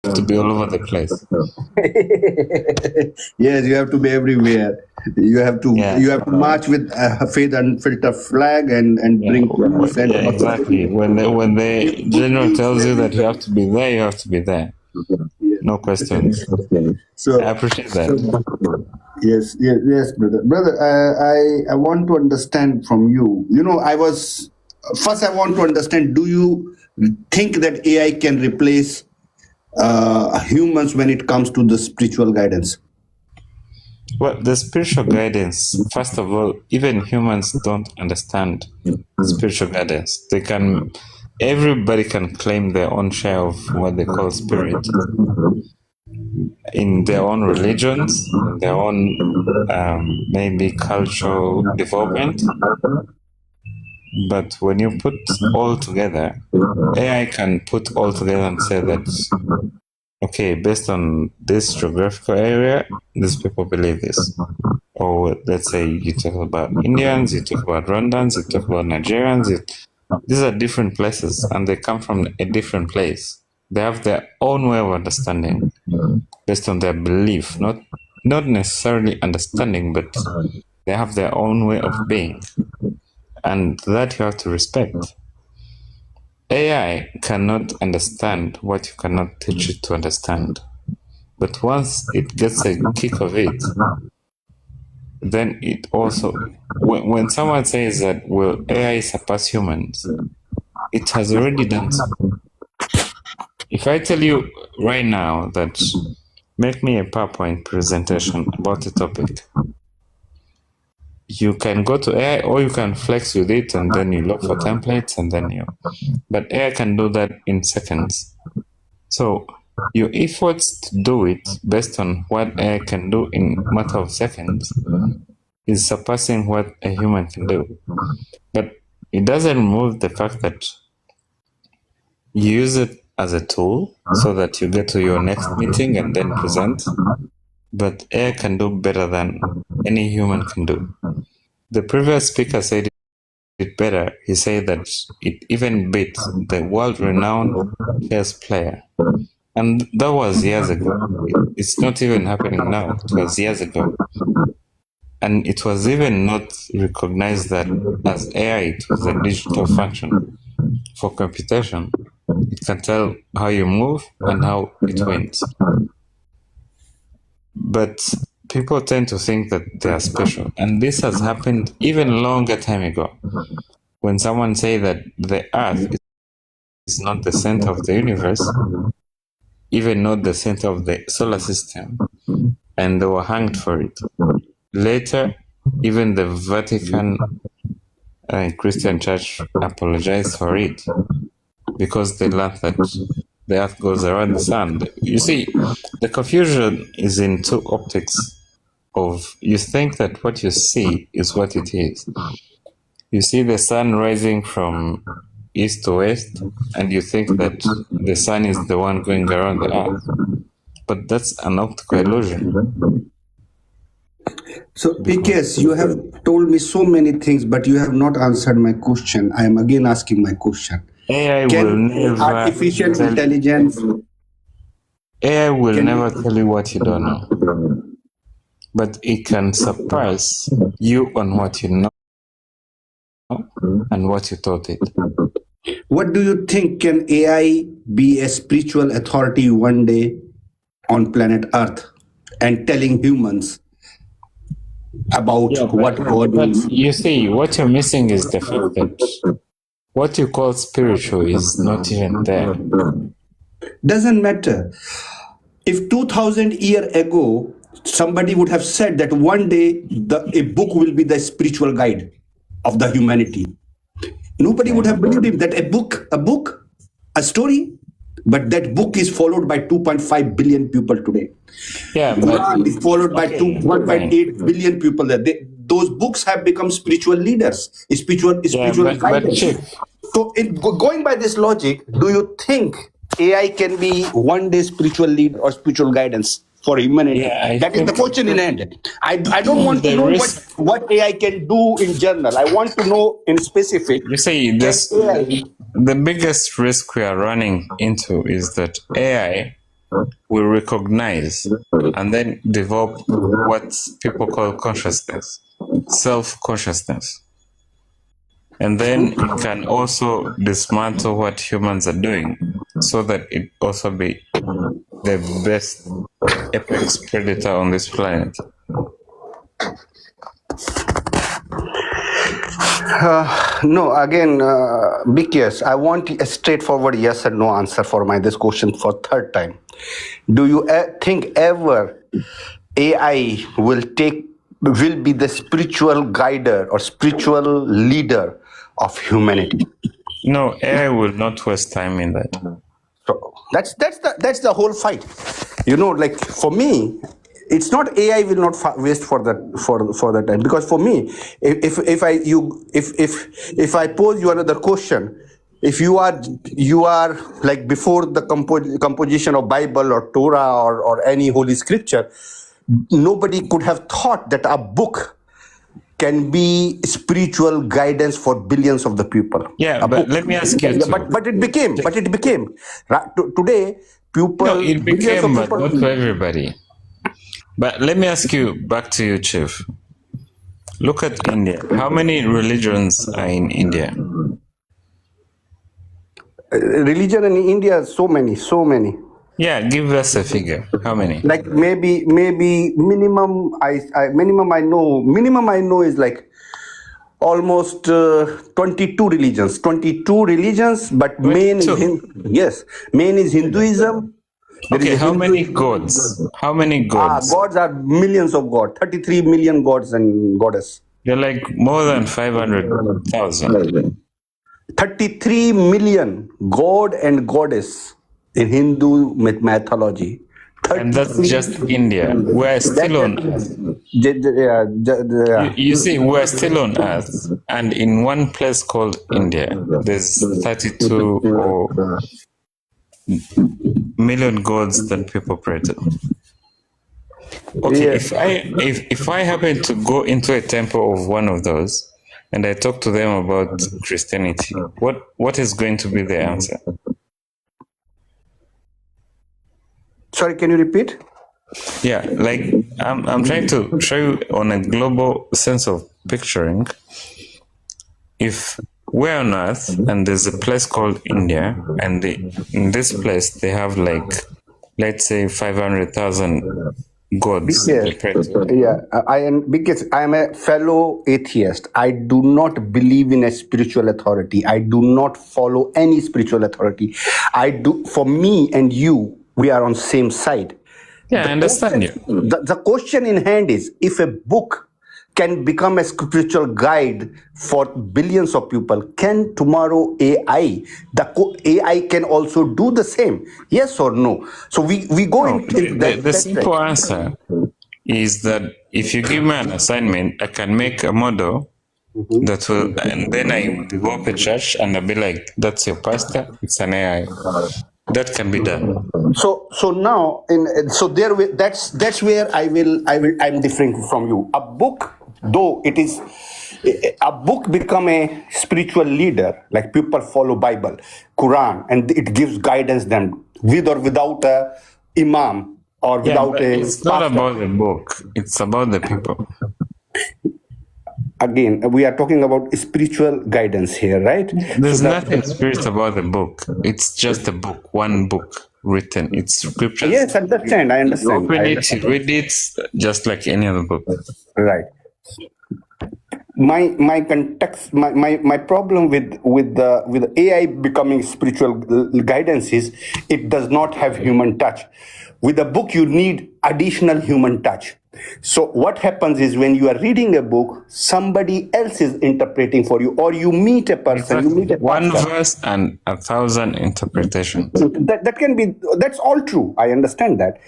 have to be all over the place. Yes, you have to be everywhere. You have to march with a Faith Unfiltered flag and bring peace and exactly. When the general tells you that you have to be there, you have to be there. No questions. So I appreciate that. Yes, brother. I want to understand from you. I want to understand. Do you think that AI can replace humans when it comes to the spiritual guidance? Well, the spiritual guidance, first of all, even humans don't understand spiritual guidance. Everybody can claim their own share of what they call spirit in their own religions, in their own maybe cultural development. But when you put all together, AI can put all together and say that, okay, based on this geographical area, these people believe this. Or let's say you talk about Indians, you talk about Rwandans, you talk about Nigerians. These are different places and they come from a different place. They have their own way of understanding based on their belief, not necessarily understanding, but they have their own way of being. And that you have to respect. AI cannot understand what you cannot teach it to understand. But once it gets a kick of it, then it also, when someone says that, will AI surpass humans, it has already done so. If I tell you right now that make me a PowerPoint presentation about a topic, you can go to AI or you can flex with it and then you look for templates and then but AI can do that in seconds. So your efforts to do it based on what AI can do in a matter of seconds is surpassing what a human can do. But it doesn't remove the fact that you use it as a tool so that you get to your next meeting and then present. But AI can do better than any human can do. The previous speaker said it better. He said that it even beat the world-renowned chess player. And that was years ago. It's not even happening now. It was years ago. And it was even not recognized that as AI, it was a digital function for computation. It can tell how you move and how it wins. But people tend to think that they are special. And this has happened even longer time ago. When someone say that the Earth is not the center of the universe, even not the center of the solar system, and they were hanged for it. Later, even the Vatican Christian Church apologized for it because they learned that the Earth goes around the sun. You see, the confusion is in two optics of you think that what you see is what it is. You see the sun rising from east to west, and you think that the sun is the one going around the earth. But that's an optical illusion. So, BKS, you have told me so many things, but you have not answered my question. I am again asking my question. AI will never artificial intelligence... AI will never tell you what you don't know. But it can surprise you on what you know and what you thought it. What do you think? Can AI be a spiritual authority one day on planet Earth and telling humans about what God is? You see, what you're missing is the fact that what you call spiritual is not even there. Doesn't matter. If 2000 years ago, somebody would have said that one day a book will be the spiritual guide of the humanity, nobody would have believed him that a story, but that book is followed by 2.5 billion people today. Yeah, Quran is followed by 1.8 billion people there. Those books have become spiritual leaders, spiritual guidance. So going by this logic, do you think AI can be one day spiritual lead or spiritual guidance for humanity? That is the question in hand. I don't want to know what AI can do in general. I want to know in specific. You see, the biggest risk we are running into is that AI will recognize and then develop what people call consciousness, self-consciousness. And then it can also dismantle what humans are doing so that it also be the best apex predator on this planet. No, again, BKS, I want a straightforward yes or no answer for this question for third time. Do you think ever AI will be the spiritual guider or spiritual leader of humanity? No, AI will not waste time in that. So that's the whole fight. Like for me, it's not AI will not waste for that time, because for me, if I pose you another question, if you are like before the composition of Bible or Torah or any holy scripture, nobody could have thought that a book can be spiritual guidance for billions of the people. Yeah, but let me ask you. But it became. Today, people. No, it became, but not for everybody. But let me ask you, back to you, Chief. Look at India. How many religions are in India? Religion in India, so many. Yeah, give us a figure. How many? Like maybe minimum. Minimum I know is like almost 22 religions. 22 religions, but 22. main is Hinduism. Okay, how many gods? How many gods? Gods are millions of gods. 33 million gods and goddess. They're like more than 500,000. 33 million god and goddess in Hindu mythology. And that's just India. We're still on Earth. You see, we're still on Earth. And in one place called India, there's 32 or million gods that people pray to. Okay, if I happen to go into a temple of one of those and I talk to them about Christianity, what is going to be the answer? Sorry, can you repeat? Yeah, like I'm trying to show you on a global sense of picturing. If we're on Earth and there's a place called India, and in this place they have like, let's say 500,000 gods. Because I am a fellow atheist. I do not believe in a spiritual authority. I do not follow any spiritual authority. For me and you, we are on same side. Yeah, I understand you. The question in hand is, if a book can become a spiritual guide for billions of people, can tomorrow AI can also do the same? Yes or no? So we go into the simple answer is that if you give me an assignment, I can make a model that will, and then I develop a church and I'll be like, that's your pastor, it's an AI. That can be done. So now, that's where I'm different from you. A book, though it is a book, become a spiritual leader. Like people follow Bible, Quran, and it gives guidance them with or without a imam or without a. It's not about the book; it's about the people. Again, we are talking about spiritual guidance here, right? There's nothing spiritual about the book. It's just a book, one book written. It's scriptures. Yes, I understand. Open it, read it, just like any other book. Right. My context, my problem with the AI becoming spiritual guidance is it does not have human touch. With a book, you need additional human touch. So what happens is when you are reading a book, somebody else is interpreting for you, or you meet a person, you meet a one verse and 1,000 interpretations. That's all true. I understand that.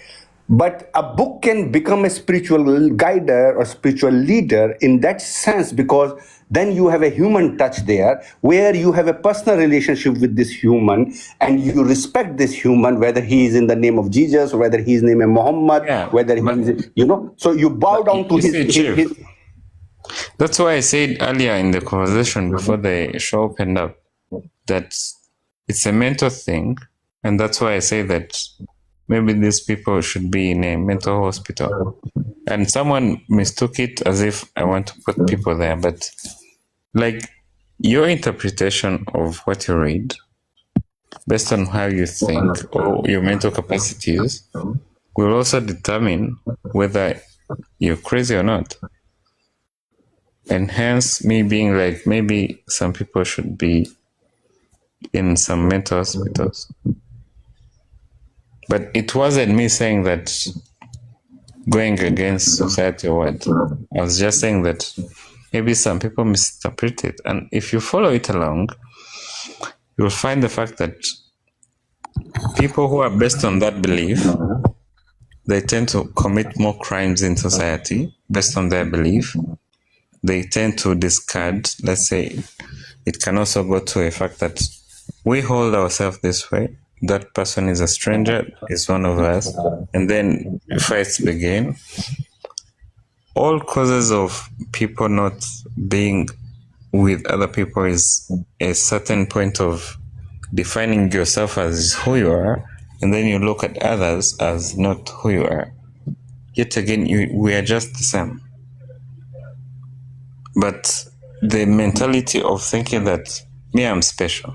But a book can become a spiritual guider or spiritual leader in that sense, because then you have a human touch there where you have a personal relationship with this human and you respect this human, whether he is in the name of Jesus or whether he is named Muhammad, whether he is, so you bow down to his. That's why I said earlier in the conversation before the show opened up that it's a mental thing. And that's why I say that maybe these people should be in a mental hospital. And someone mistook it as if I want to put people there. But like your interpretation of what you read, based on how you think or your mental capacities, will also determine whether you're crazy or not. And hence, me being like, maybe some people should be in some mental hospitals. But it wasn't me saying that going against society or what. I was just saying that maybe some people misinterpret it. And if you follow it along, you'll find the fact that people who are based on that belief, they tend to commit more crimes in society based on their belief. They tend to discard, let's say, it can also go to a fact that we hold ourselves this way. That person is a stranger, is one of us, and then fights begin. All causes of people not being with other people is a certain point of defining yourself as who you are, and then you look at others as not who you are. Yet again, we are just the same. But the mentality of thinking that me, I'm special,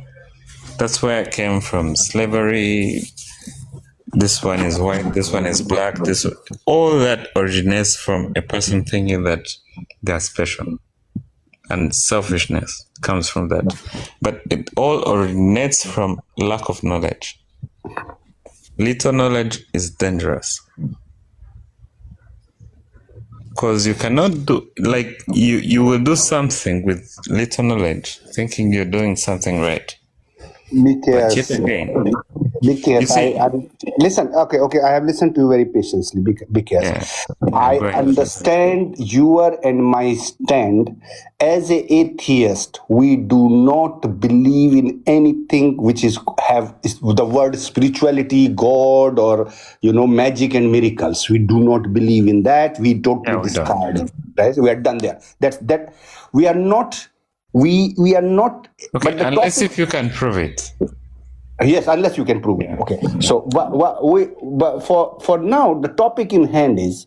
that's where I came from. Slavery, this one is white, this one is black, all that originates from a person thinking that they're special. And selfishness comes from that. But it all originates from lack of knowledge. Little knowledge is dangerous. Because you cannot do, like, you will do something with little knowledge, thinking you're doing something right. But yet again, BKS, listen. Okay. I have listened to you very patiently, BKS. I understand your and my stand. As an atheist, we do not believe in anything which is the word spirituality, God, or magic and miracles. We do not believe in that. We totally discard it. Right? We are done there. That we are not. We are not. Okay, but unless if you can prove it. Yes, unless you can prove it. Okay. So, but for now, the topic in hand is,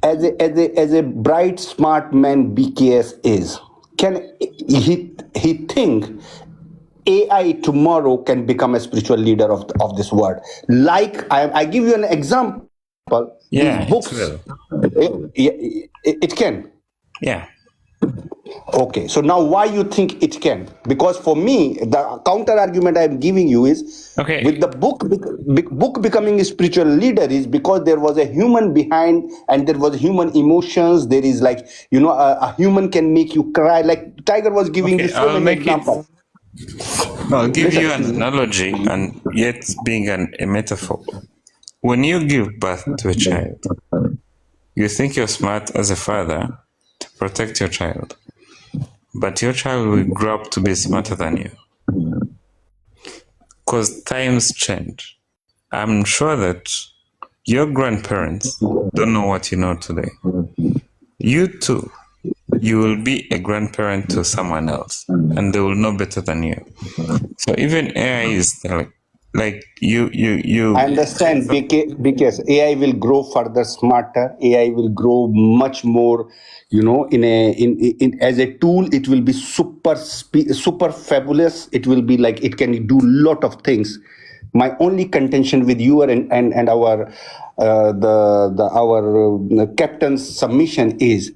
as a bright, smart man BKS is, can he think AI tomorrow can become a spiritual leader of this world? Like I give you an example. Yeah, these books. It can. Yeah. Okay, so now why you think it can? Because for me, the counter argument I'm giving you is, with the book becoming a spiritual leader is because there was a human behind and there was human emotions. There is like, a human can make you cry. Like Tiger was giving you so many examples. I'll give you an analogy, and yet being a metaphor. When you give birth to a child, you think you're smart as a father to protect your child. But your child will grow up to be smarter than you. Because times change. I'm sure that your grandparents don't know what you know today. You too, you will be a grandparent to someone else, and they will know better than you. So even AI is like you. I understand because AI will grow further smarter. AI will grow much more. In as a tool, it will be super fabulous. It will be like it can do lot of things. My only contention with you and our our captain's submission is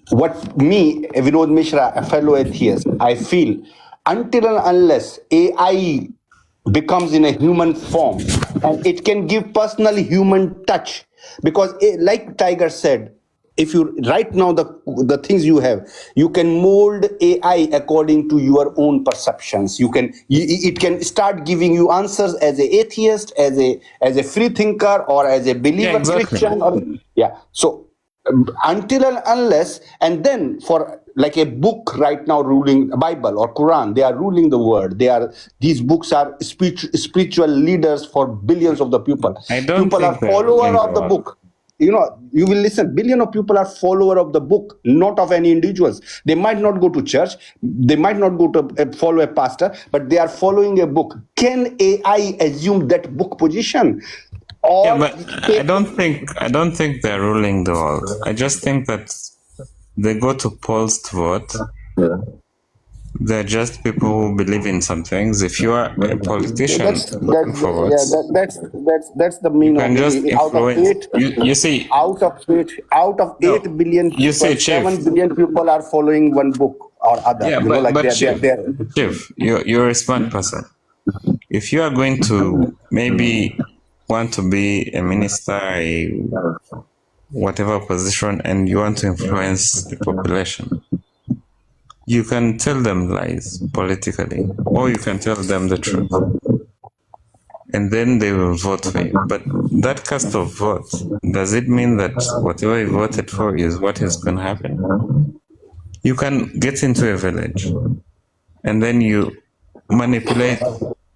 what me, Vinod Mishra, a fellow atheist, I feel until and unless AI becomes in a human form and it can give personally human touch, because like Tiger said, if you right now the things you can mold AI according to your own perceptions. It can start giving you answers as a atheist, as a free thinker, or as a believer Christian. So until and unless, and then for like a book right now ruling Bible or Quran, they are ruling the world. These books are spiritual leaders for billions of the people. People are follower of the book. You will listen, billion of people are follower of the book, not of any individuals. They might not go to church, they might not go to follow a pastor, but they are following a book. Can AI assume that book position? Or but I don't think they're ruling the world. I just think that they go to polls to vote. They're just people who believe in some things. If you are a politician looking for votes, that's the you mean can of just it. Out of influence. eight, You see, out of no, 8 billion you people, see, Chief. 7 billion people are following one book or other. Yeah, Like but they're. Chief, you're a smart person. If you are going to maybe want to be a minister, a whatever position, and you want to influence the population, you can tell them lies politically, or you can tell them the truth, and then they will vote for you. But that cast of vote, does it mean that whatever you voted for is what is going to happen? You can get into a village, and then you manipulate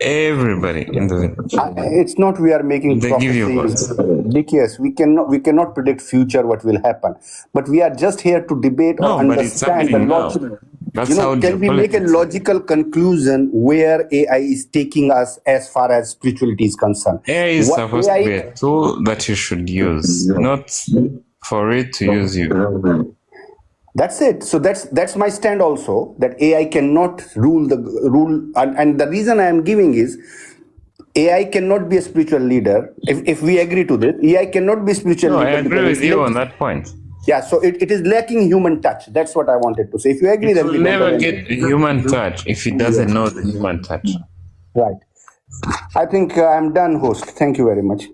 everybody in the village. It's not we are making They give you prophecies. votes. BKS, we cannot predict future what will happen, but we are just here to debate or No, but it's understand the happening now. logic. That's how Can we make a geopolitics. logical conclusion where AI is taking us as far as spirituality is concerned? AI is What supposed to be AI a tool that you should use, not for it to use you. That's it. So that's my stand also, that AI cannot rule, and the reason I am giving is AI cannot be a spiritual leader. If we agree to this, AI cannot be a spiritual No, I leader agree because with you on that point. yeah. So it is lacking human touch. That's what I wanted to say. If you agree, It then will we don't never have get anything. human touch if it doesn't know the human touch. Right. I think I'm done, host. Thank you very much.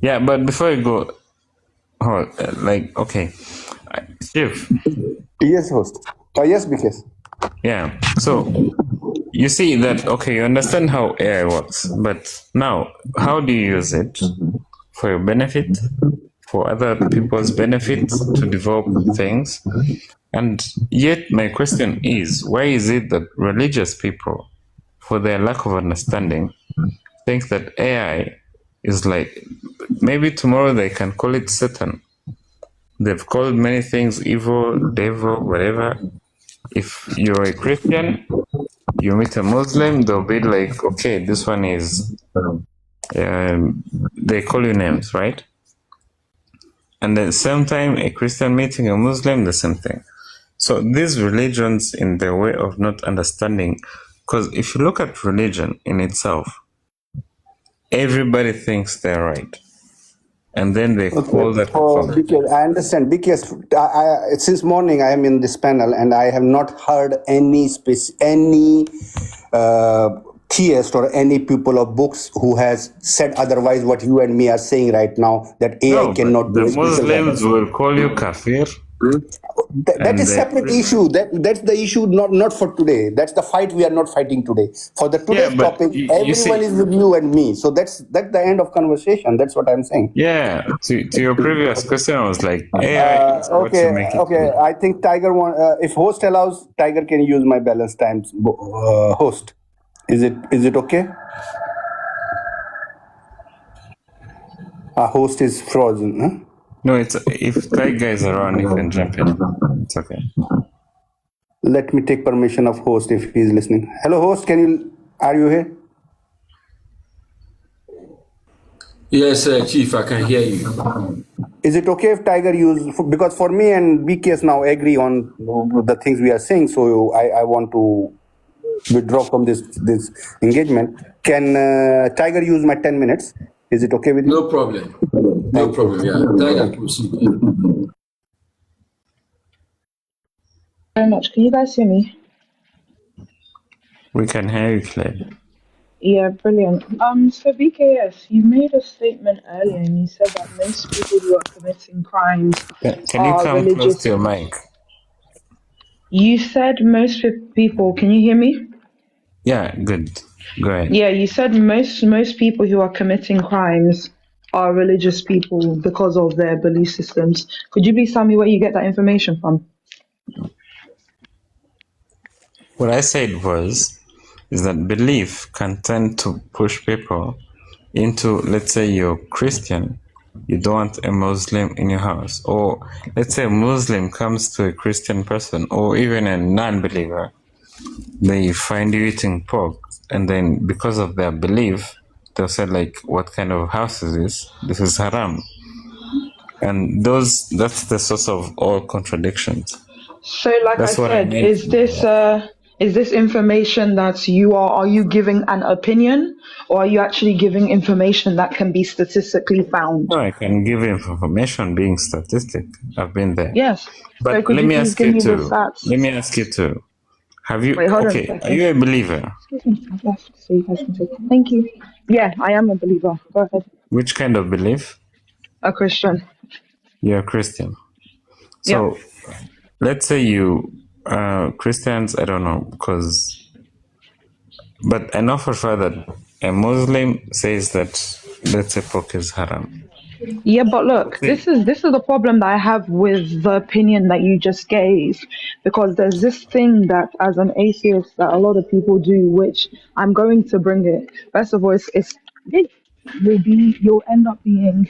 Yeah, but before you go, okay, Chief, Yes, host. Yes, because yeah. So you see that, okay, you understand how AI works, but now how do you use it for your benefit, for other people's benefit to develop things? And yet, my question is, why is it that religious people, for their lack of understanding, think that AI is like, maybe tomorrow they can call it Satan. They've called many things evil, devil, whatever. If you're a Christian, you meet a Muslim, they'll be like, okay, this one is, they call you names, right? And at the same time, a Christian meeting a Muslim, the same thing. So these religions, in their way of not understanding, because if you look at religion in itself, everybody thinks they're right. And then they call that confirmation. because I understand. Because since morning I am in this panel and I have not heard any theist or any people of books who has said otherwise what you and me are saying right now, that AI No, cannot the be a spiritual Muslims guide. will call you kafir. That is separate issue. That's the issue, not for today. That's the fight we are not fighting today. For the today's but topic, you everyone see, is with you and me. So that's the end of conversation. That's what I'm saying. yeah, to your previous question, I was like, AI is what you make it Okay. be. I think Tiger if host allows, Tiger can use my balance times. Host, is it okay? Host is frozen. Huh? No, it's if Tiger is around, you can jump in. It's okay. Let me take permission of host if he is listening. Hello, host. Are you here? Yes, Chief, I can hear you. Is it okay if Tiger because for me and BKS now agree on the things we are saying, so I want to withdraw from this engagement. Can Tiger use my 10 minutes? Is it okay with you? No problem. No problem. Yeah, Tiger, proceed. Very much. Can you guys hear me? We can hear you clearly. Yeah, brilliant. So BKS, you made a statement earlier and you said that most people who are committing crimes Can you are come religious. close to your mic? You said most people, can you hear me? Yeah, good. Go ahead. Yeah, you said most people who are committing crimes are religious people because of their belief systems. Could you please tell me where you get that information from? What I said is that belief can tend to push people into, let's say you're Christian, you don't want a Muslim in your house, or let's say a Muslim comes to a Christian person, or even a non-believer, they find you eating pork, and then because of their belief, they'll say like, what kind of house is this? This is haram. And that's the source of all contradictions. So, like I That's what I said, mean. is this information that are you giving an opinion, or are you actually giving information that can be statistically found? No, I can give you information being statistic. I've been there. Yes. But So could let you me please ask give you me the too. stats? Let me ask you too. Have you, Wait, hold on a okay, are second. you a believer? Excuse me, I've left, so you guys can take it. Thank you. Yeah, I am a believer. Go ahead. Which kind of belief? A Christian. You're a Christian. Yeah. So let's say you, Christians, I don't know, but I know for sure that a Muslim says that, let's say, pork is haram. Yeah, but look, Okay. this is the problem that I have with the opinion that you just gave, because there's this thing that as an atheist that a lot of people do, which I'm going to bring it. First of all, it you'll end up being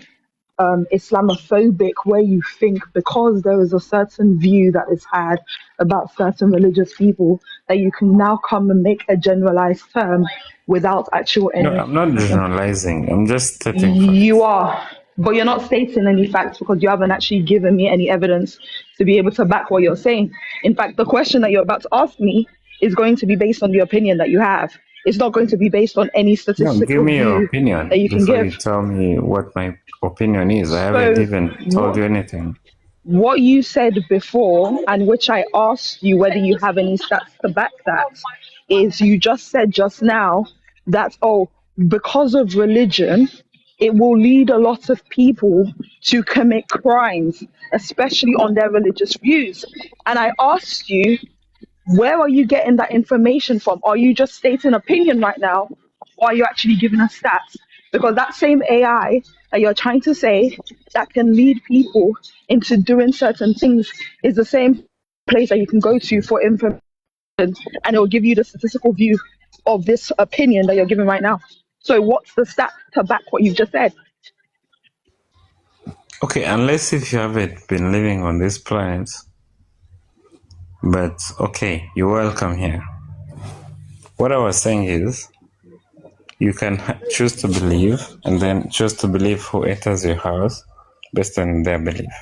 Islamophobic, where you think because there is a certain view that is had about certain religious people that you can now come and make a generalized term without actual No, any. I'm not generalizing. I'm just stating You facts. are, but you're not stating any facts because you haven't actually given me any evidence to be able to back what you're saying. In fact, the question that you're about to ask me is going to be based on the opinion that you have. It's not going to be based on any No, give statistical me your view that opinion you can before you give. tell me what my opinion is. I haven't So, even told what you anything. what you said before, and which I asked you whether you have any stats to back that, is you just said just now that, oh, because of religion, it will lead a lot of people to commit crimes, especially on their religious views. And I asked you, where are you getting that information from? Are you just stating opinion right now, or are you actually giving us stats? Because that same AI that you're trying to say that can lead people into doing certain things is the same place that you can go to for information, and it will give you the statistical view of this opinion that you're giving right now. So what's the stat to back what you've just said? Okay, unless if you haven't been living on this planet, but okay, you're welcome here. What I was saying is, you can choose to believe, and then choose to believe who enters your house based on their belief.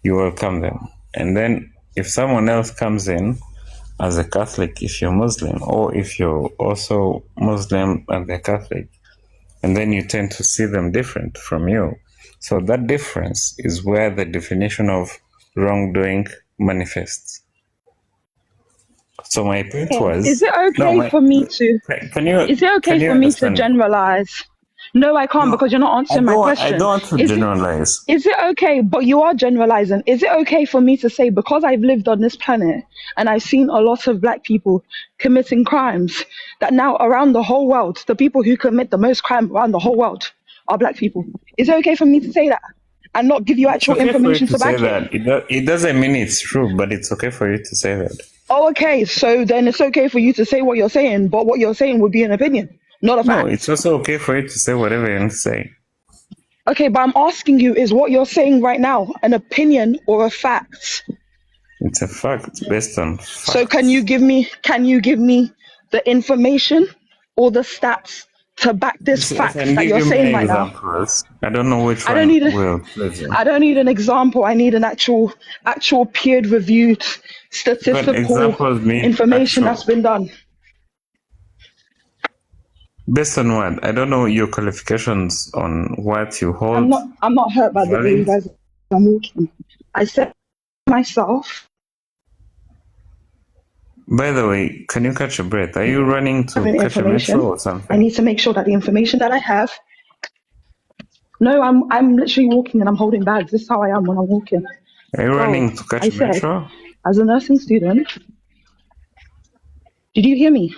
You welcome them. And then if someone else comes in as a Catholic, if you're Muslim, or if you're also Muslim and they're Catholic, and then you tend to see them different from you. So that difference is where the definition of wrongdoing manifests. So my point Is was, it no, okay for me to? can you Is it okay for me to understand? generalize? No, I can't No, because you're not answering my I question. don't want to generalize. Is it okay? But you are generalizing. Is it okay for me to say, because I've lived on this planet and I've seen a lot of black people committing crimes, that now around the whole world, the people who commit the most crime around the whole world are black people? Is it okay for me to say that and not give you It's actual okay for you information to to say back it? that. It doesn't mean it's true, but it's okay for you to say that. Oh, okay. So then it's okay for you to say what you're saying, but what you're saying would be an opinion, not a No, fact. it's also okay for you to say whatever you want to say. Okay, but I'm asking you, is what you're saying right now an opinion or a fact? It's a fact based on So facts. can you give me the information or the stats to back this So I fact can that give you're you saying many right now? examples. I don't know which I don't one need a will please you. I don't need an example. I need an actual peer reviewed But statistical examples mean information that's actual. been done. Based on what? I don't know your qualifications on what you hold I'm not hurt by the way you valid. guys are walking. I said myself By the way, can you catch a breath? Are you running to having catch a metro information. or I something? need to make sure that the information that I have. No, I'm literally walking and I'm holding bags. This is how I am when I'm walking. Are you Bro, running to catch I a said, metro? as a nursing student, did you hear me?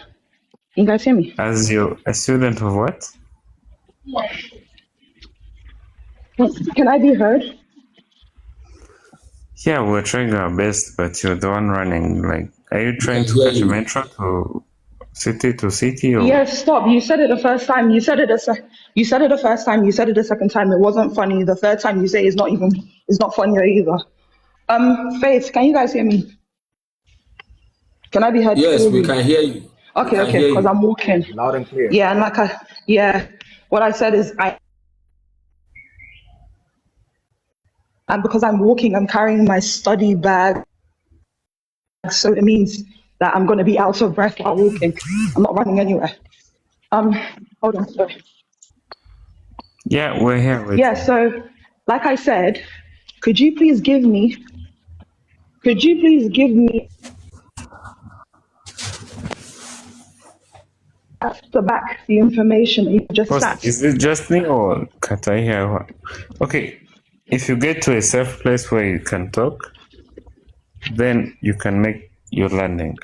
Can you guys hear me? As you a student of what? Can I be heard? Yeah, we're trying our best, but you're the one running. Like, are you We can trying to hear catch a you. metro to city or? Yes, stop. You said it the first time. You said it the first time. You said it the second time. It wasn't funny. The third time you say it's not funny either. Faith, can you guys hear me? Can I be heard Yes, we clearly? can hear you. We Okay, can okay, hear because you. I'm walking. Loud and clear. Yeah, and yeah. What I said is and because I'm walking, I'm carrying my study bag. So it means that I'm going to be out of breath while walking. I'm not running anywhere. Hold on, sorry. Yeah, we're here with Yeah, you. so like I said, could you please give me the back the information that you just First, sat? is it just me or can't I hear what? Okay, if you get to a safe place where you can talk, then you can make your landing.